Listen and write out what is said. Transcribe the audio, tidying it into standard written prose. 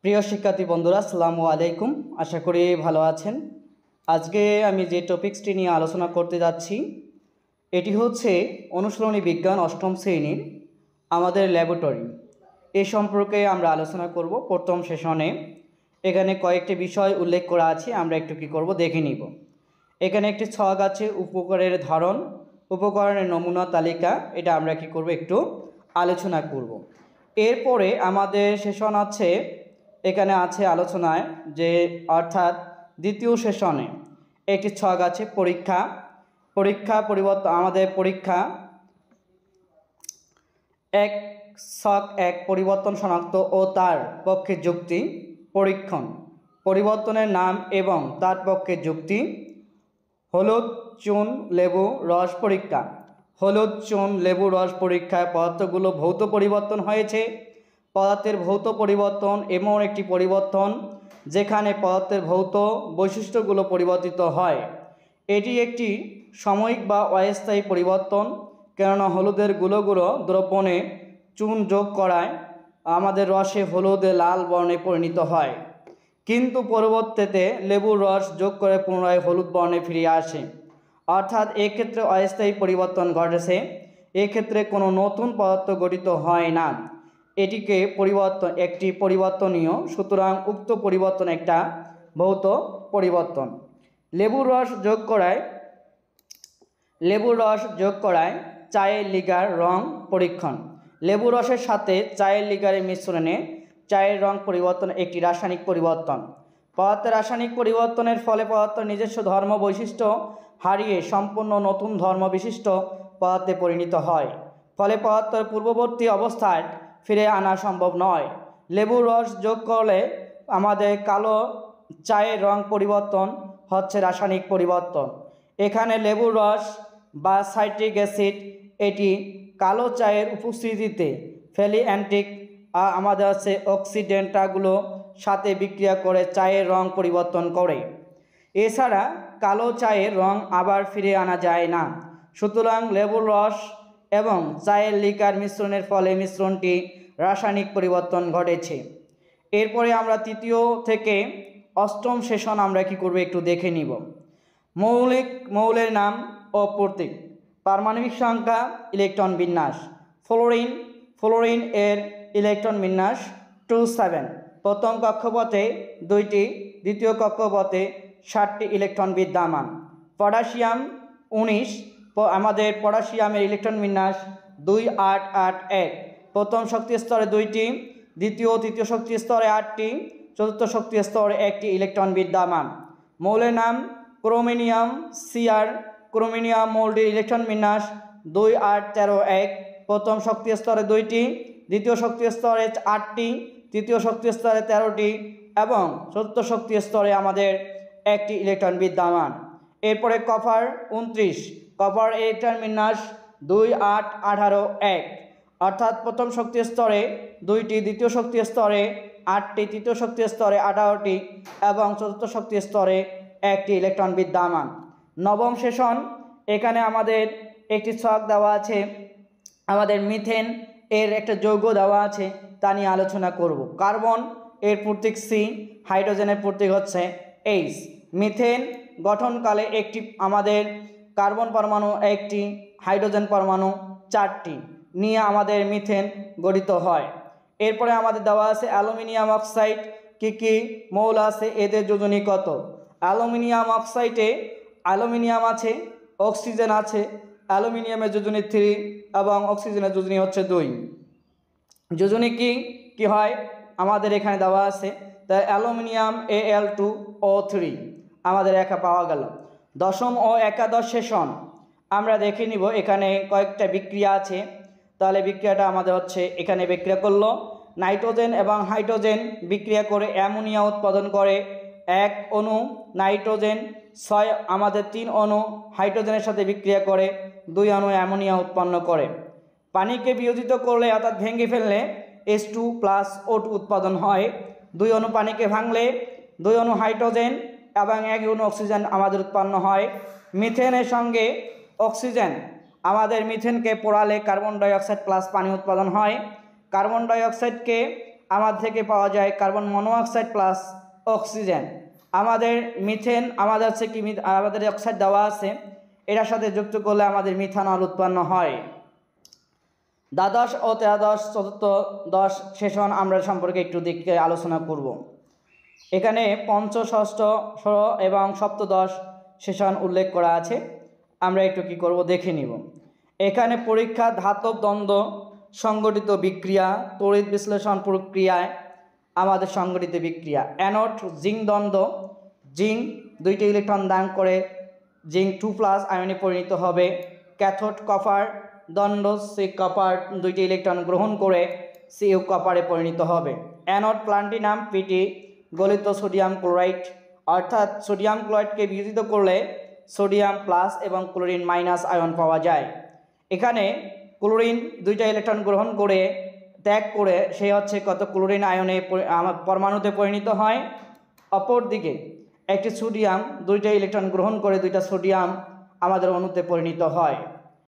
প্রিয় শিক্ষার্থী বন্ধুরা, আসসালামু আলাইকুম। আশা করি ভালো আছেন। আজকে আমি যে টপিকসটি নিয়ে আলোচনা করতে যাচ্ছি এটি হচ্ছে অনুশীলনী বিজ্ঞান অষ্টম শ্রেণীর আমাদের ল্যাবরেটরি। এ সম্পর্কে আমরা আলোচনা করব। প্রথম সেশনে এখানে কয়েকটি বিষয় উল্লেখ করা আছে, আমরা একটু কী করব দেখে নিব। এখানে একটি ছক আছে, উপকরণের ধরন, উপকরণের নমুনা তালিকা, এটা আমরা কী করব একটু আলোচনা করব। এরপরে আমাদের সেশন আছে, এখানে আছে আলোচনায় যে অর্থাৎ দ্বিতীয় সেশনে একটি ছক আছে পরীক্ষা পরিবর্তন। আমাদের পরীক্ষা এক ছক এক পরিবর্তন শনাক্ত ও তার পক্ষে যুক্তি, পরীক্ষণ, পরিবর্তনের নাম এবং তার পক্ষে যুক্তি, হলুদ চুন লেবু রস পরীক্ষা। হলুদ চুন লেবু রস পরীক্ষায় পদার্থগুলো ভৌত পরিবর্তন হয়েছে। পদার্থের ভৌত পরিবর্তন এমন একটি পরিবর্তন যেখানে পদার্থের ভৌত বৈশিষ্ট্যগুলো পরিবর্তিত হয়। এটি একটি সাময়িক বা অস্থায়ী পরিবর্তন, কেননা হলুদের গুঁড়ো দ্রবণে চুন যোগ করায় আমাদের রসে হলুদে লাল বর্ণে পরিণত হয়, কিন্তু পরবর্তীতে লেবুর রস যোগ করে পুনরায় হলুদ বর্ণে ফিরে আসে। অর্থাৎ এক্ষেত্রে অস্থায়ী পরিবর্তন ঘটেছে, এক্ষেত্রে কোনো নতুন পদার্থ গঠিত হয় না। এটিকে একটি পরিবর্তনীয়, সুতরাং উক্ত পরিবর্তন একটা ভৌত পরিবর্তন। লেবুর রস যোগ করায় চায়ের লিগার রং পরীক্ষণ। লেবু রসের সাথে চায়ের লিগারের মিশ্রণে চায়ের রং পরিবর্তন একটি রাসায়নিক পরিবর্তন। পদার্থের রাসায়নিক পরিবর্তনের ফলে পদার্থের নিজস্ব ধর্ম বৈশিষ্ট্য হারিয়ে সম্পূর্ণ নতুন ধর্ম বিশিষ্ট পদার্থে পরিণত হয়, ফলে পদার্থের পূর্ববর্তী অবস্থায় ফিরে আনা সম্ভব নয়। লেবুর রস যোগ করলে আমাদের কালো চায়ের রং পরিবর্তন হচ্ছে রাসায়নিক পরিবর্তন। এখানে লেবুর রস বা সাইট্রিক অ্যাসিড এটি কালো চায়ের উপস্থিতিতে ফ্যালিঅ্যান্টিক আমাদের আছে অক্সিডেন্টগুলো সাথে বিক্রিয়া করে চায়ের রং পরিবর্তন করে। এছাড়া কালো চায়ের রং আবার ফিরে আনা যায় না। সুতরাং লেবুর রস এবং চায়ের লিকার মিশ্রণের ফলে মিশ্রণটি রাসায়নিক পরিবর্তন ঘটেছে। এরপরে আমরা তৃতীয় থেকে অষ্টম সেশন আমরা কী করব একটু দেখে নিব। মৌলের নাম ও প্রতীক, পারমাণবিক সংখ্যা, ইলেকট্রন বিন্যাস। ফ্লোরিন এর ইলেকট্রন বিন্যাস 27। প্রথম কক্ষপথে 2টি, দ্বিতীয় কক্ষপথে 7টি ইলেকট্রন বিদ্যমান। পটাশিয়াম 19, আমাদের পটাশিয়ামের ইলেকট্রন বিন্যাস 2881। প্রথম শক্তি স্তরে 2টি, দ্বিতীয় ও তৃতীয় শক্তি স্তরে 8টি, চতুর্থ শক্তি স্তরে 1টি ইলেকট্রন বিদ্যমান। মৌলের নাম ক্রোমিনিয়াম Cr। ক্রোমিনিয়াম মৌলটির ইলেকট্রন বিন্যাস 28131। প্রথম শক্তি স্তরে 2টি, দ্বিতীয় শক্তি স্তরে 8টি, তৃতীয় শক্তি স্তরে 13টি এবং চতুর্থ শক্তি স্তরে আমাদের 1টি ইলেকট্রন বিদ্যমান। এরপরে কপার 29। কপার ইলেকট্রন বিন্যাস 28181। অর্থাৎ প্রথম শক্তি স্তরে 2টি, দ্বিতীয় শক্তি স্তরে 8টি, তৃতীয় শক্তি স্তরে 18টি এবং চতুর্থ শক্তি স্তরে 1টি ইলেকট্রন বিদ্যমান। নবম সেশন, এখানে আমাদের একটি ছক দেওয়া আছে, আমাদের মিথেন এর একটা যৌগ দেওয়া আছে, তা নিয়ে আলোচনা করব। কার্বন এর প্রতীক C, হাইড্রোজেনের প্রতীক হচ্ছে H। মিথেন গঠনকালে একটি আমাদের কার্বন পরমাণু 1টি, হাইড্রোজেন পরমাণু 4টি নিয়ে আমাদের মিথেন গঠিত হয়। এরপরে আমাদের দেওয়া আছে অ্যালুমিনিয়াম অক্সাইড, কি মৌল আছে, এদের যোজনী কত। অ্যালুমিনিয়াম অক্সাইডে অ্যালুমিনিয়াম আছে, অক্সিজেন আছে। অ্যালুমিনিয়ামের যোজনী 3 এবং অক্সিজেনের যোজনী হচ্ছে 2। যোজনী কি হয় আমাদের এখানে দেওয়া আছে, তাই অ্যালুমিনিয়াম Al2O3 আমাদের একা পাওয়া গেল। দশম ও একাদশ সেশন আমরা দেখে নিব। এখানে কয়েকটা বিক্রিয়া আছে, তাহলে বিক্রিয়াটা আমাদের হচ্ছে, এখানে বিক্রিয়া করলো নাইট্রোজেন এবং হাইড্রোজেন বিক্রিয়া করে অ্যামোনিয়া উৎপাদন করে। 1 অণু নাইট্রোজেন, 6 আমাদের 3 অণু হাইড্রোজেনের সাথে বিক্রিয়া করে 2 অণু অ্যামোনিয়া উৎপন্ন করে। পানিকে বিয়োজিত করলে অর্থাৎ ভেঙে ফেললে H2+O2 উৎপাদন হয়। 2 অণু পানিকে ভাঙলে 2 অণু হাইড্রোজেন এবং 1 অণু অক্সিজেন আমাদের উৎপন্ন হয়। মিথেনের সঙ্গে অক্সিজেন, আমাদের মিথেনকে পোড়ালে কার্বন ডাইঅক্সাইড প্লাস পানি উৎপাদন হয়। কার্বন ডাইঅক্সাইডকে আমাদের থেকে পাওয়া যায় কার্বন মনোঅক্সাইড প্লাস অক্সিজেন। আমাদের মিথেন আমাদের হচ্ছে কি আমাদের অক্সাইড দেওয়া আছে, এটার সাথে যুক্ত করলে আমাদের মিথানল উৎপন্ন হয়। দ্বাদশ ও ত্রয়োদশ চতুর্দশ সেশন আমরা সম্পর্কে একটু দিকে আলোচনা করব। এখানে ষষ্ঠ এবং সপ্তদশ সেশন উল্লেখ করা আছে, আমরা একটু কি করব দেখে নিব। এখানে পরীক্ষা ধাতব দ্বন্দ্ব সংগঠিত বিক্রিয়া, তড়িৎ বিশ্লেষণ প্রক্রিয়ায় আমাদের সংগঠিত বিক্রিয়া। অ্যানোড জিঙ্ক দ্বন্দ্ব, জিঙ্ক 2টি ইলেকট্রন দান করে জিঙ্ক 2+ আয়নে পরিণত হবে। ক্যাথোড কপার দ্বন্দ্ব, সি কপার 2টি ইলেকট্রন গ্রহণ করে সিইউ কপারে পরিণত হবে। অ্যানোড প্লাটিনাম পিটি গলিত সোডিয়াম ক্লোরাইড, অর্থাৎ সোডিয়াম ক্লোরাইডকে বিয়োজিত করলে সোডিয়াম প্লাস এবং ক্লোরিন মাইনাস আয়ন পাওয়া যায়। এখানে ক্লোরিন 2টা ইলেকট্রন গ্রহণ করে ত্যাগ করে সে হচ্ছে কত ক্লোরিন আয়নে পরমাণুতে পরিণত হয়। অপরদিকে একটি সোডিয়াম 2টা ইলেকট্রন গ্রহণ করে 2টা সোডিয়াম আমাদের অণুতে পরিণত হয়।